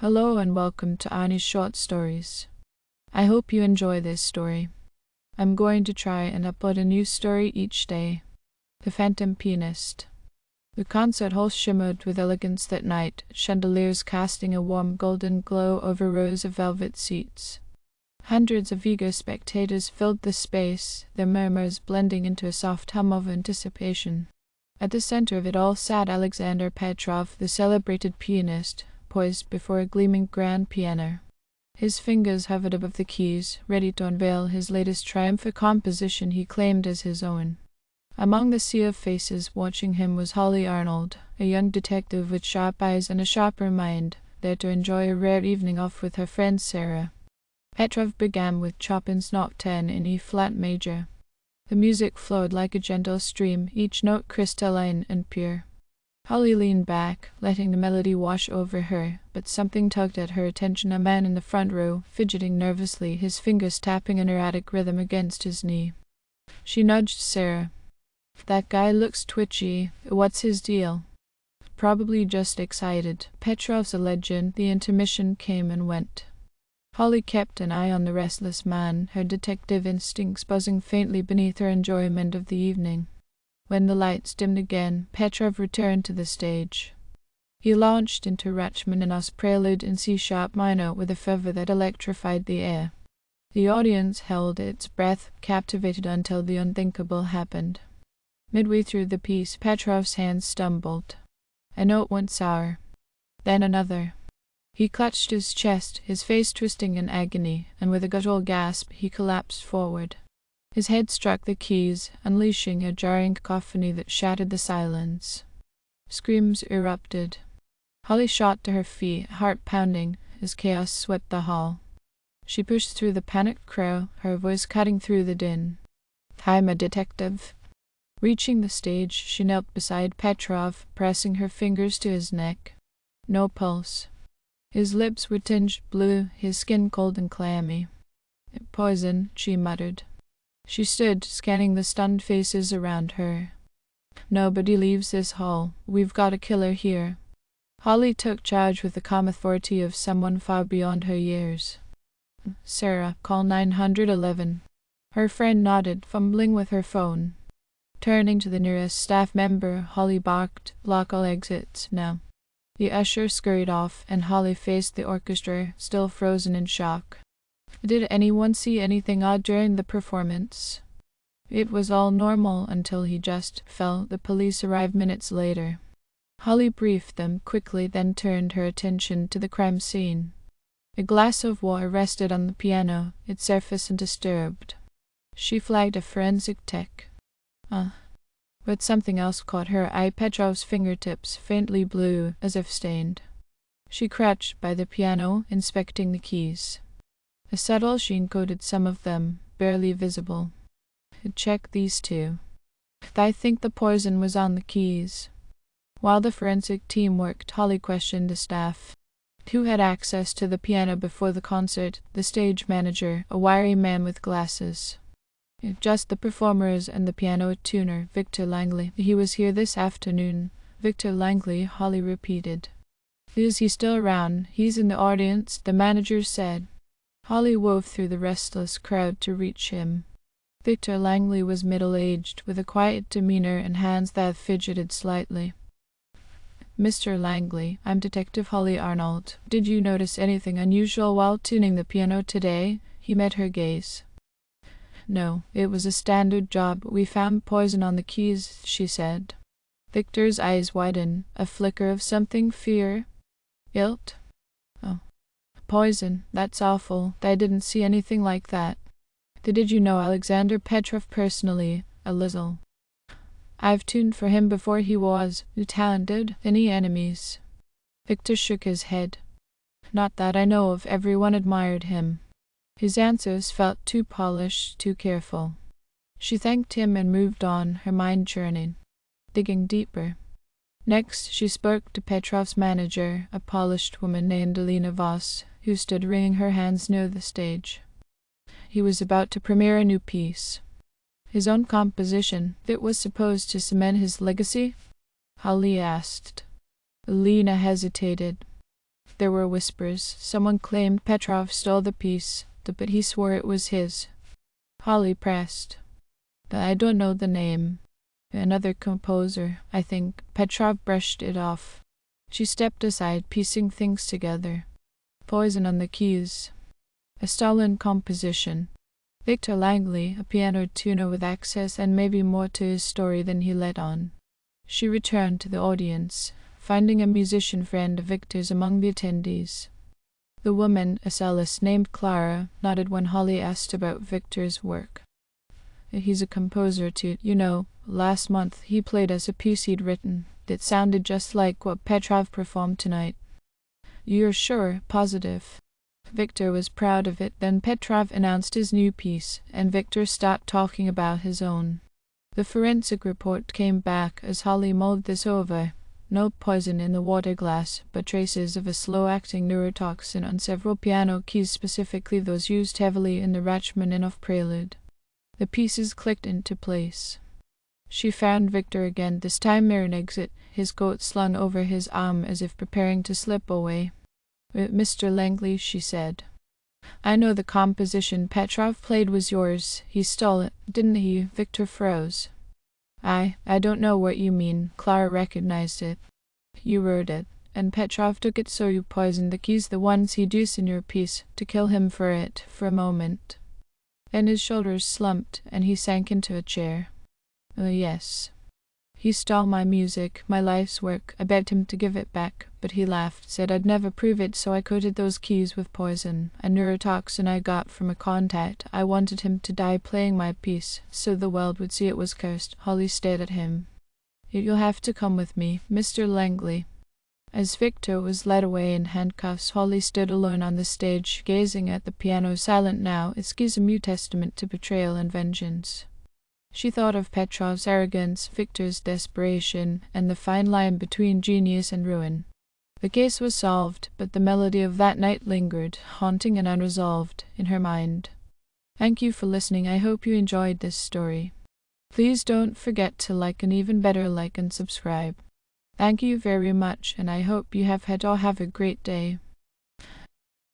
Hello and welcome to Annie's Short Stories. I hope you enjoy this story. I'm going to try and upload a new story each day. The Phantom Pianist. The concert hall shimmered with elegance that night, chandeliers casting a warm golden glow over rows of velvet seats. Hundreds of eager spectators filled the space, their murmurs blending into a soft hum of anticipation. At the center of it all sat Alexander Petrov, the celebrated pianist, poised before a gleaming grand piano. His fingers hovered above the keys, ready to unveil his latest triumph, a composition he claimed as his own. Among the sea of faces watching him was Holly Arnold, a young detective with sharp eyes and a sharper mind, there to enjoy a rare evening off with her friend Sarah. Petrov began with Chopin's Nocturne in E-flat major. The music flowed like a gentle stream, each note crystalline and pure. Holly leaned back, letting the melody wash over her, but something tugged at her attention, a man in the front row, fidgeting nervously, his fingers tapping an erratic rhythm against his knee. She nudged Sarah. "That guy looks twitchy. What's his deal?" "Probably just excited. Petrov's a legend." The intermission came and went. Holly kept an eye on the restless man, her detective instincts buzzing faintly beneath her enjoyment of the evening. When the lights dimmed again, Petrov returned to the stage. He launched into Rachmaninoff's prelude in C-sharp minor with a fervor that electrified the air. The audience held its breath, captivated until the unthinkable happened. Midway through the piece, Petrov's hands stumbled. A note went sour. Then another. He clutched his chest, his face twisting in agony, and with a guttural gasp he collapsed forward. His head struck the keys, unleashing a jarring cacophony that shattered the silence. Screams erupted. Holly shot to her feet, heart pounding, as chaos swept the hall. She pushed through the panicked crowd, her voice cutting through the din. "I'm a detective." Reaching the stage, she knelt beside Petrov, pressing her fingers to his neck. No pulse. His lips were tinged blue, his skin cold and clammy. "Poison," she muttered. She stood, scanning the stunned faces around her. "Nobody leaves this hall. We've got a killer here." Holly took charge with the calm authority of someone far beyond her years. "Sarah, call 911. Her friend nodded, fumbling with her phone. Turning to the nearest staff member, Holly barked, "Block all exits, now." The usher scurried off, and Holly faced the orchestra, still frozen in shock. Did anyone see anything odd during the performance? It was all normal until he just fell. The police arrived minutes later. Holly briefed them quickly, then turned her attention to the crime scene. A glass of water rested on the piano, its surface undisturbed. She flagged a forensic tech. But something else caught her eye, Petrov's fingertips, faintly blue, as if stained. She crouched by the piano, inspecting the keys. A subtle sheen coated some of them, barely visible. "Check these two." "I think the poison was on the keys." While the forensic team worked, Holly questioned the staff. Who had access to the piano before the concert? The stage manager, a wiry man with glasses. "Just the performers and the piano tuner, Victor Langley. He was here this afternoon." "Victor Langley," Holly repeated. "Is he still around?" "He's in the audience," the manager said. Holly wove through the restless crowd to reach him. Victor Langley was middle-aged, with a quiet demeanor and hands that fidgeted slightly. "Mr. Langley, I'm Detective Holly Arnold. Did you notice anything unusual while tuning the piano today?" He met her gaze. "No, it was a standard job. We found poison on the keys," she said. Victor's eyes widened, a flicker of something, fear. "Guilt?" "Oh. Poison. That's awful. I didn't see anything like that." "Did you know Alexander Petrov personally?" "A little. I've tuned for him before. He was talented. Any enemies?" Victor shook his head. "Not that I know of. Everyone admired him." His answers felt too polished, too careful. She thanked him and moved on, her mind churning, digging deeper. Next, she spoke to Petrov's manager, a polished woman named Alina Voss, who stood wringing her hands near the stage. He was about to premiere a new piece. His own composition, that was supposed to cement his legacy? Holly asked. Alina hesitated. There were whispers. Someone claimed Petrov stole the piece, but he swore it was his. Holly pressed. I don't know the name. Another composer, I think. Petrov brushed it off. She stepped aside, piecing things together. Poison on the keys. A stolen composition. Victor Langley, a piano tuner with access and maybe more to his story than he let on. She returned to the audience, finding a musician friend of Victor's among the attendees. The woman, a cellist named Clara, nodded when Holly asked about Victor's work. He's a composer too. Last month he played us a piece he'd written. It sounded just like what Petrov performed tonight. You're sure? Positive? Victor was proud of it. Then Petrov announced his new piece, and Victor stopped talking about his own. The forensic report came back as Holly mulled this over. No poison in the water glass, but traces of a slow-acting neurotoxin on several piano keys, specifically those used heavily in the Rachmaninoff prelude. The pieces clicked into place. She found Victor again, this time near an exit, his coat slung over his arm as if preparing to slip away. "Mr. Langley," she said, "I know the composition Petrov played was yours. He stole it, didn't he?" Victor froze. I don't know what you mean." Clara recognized it. "You wrote it, and Petrov took it, so you poisoned the keys, the ones he'd used in your piece, to kill him for a moment." Then his shoulders slumped, and he sank into a chair. Yes. He stole my music, my life's work. I begged him to give it back, but he laughed, said I'd never prove it, so I coated those keys with poison, a neurotoxin I got from a contact. I wanted him to die playing my piece, so the world would see it was cursed." Holly stared at him. "You'll have to come with me, Mr. Langley." As Victor was led away in handcuffs, Holly stood alone on the stage, gazing at the piano, silent now, its keys a mute testament to betrayal and vengeance. She thought of Petrov's arrogance, Victor's desperation, and the fine line between genius and ruin. The case was solved, but the melody of that night lingered, haunting and unresolved, in her mind. Thank you for listening. I hope you enjoyed this story. Please don't forget to like, and even better, like and subscribe. Thank you very much, and I hope you have a great day.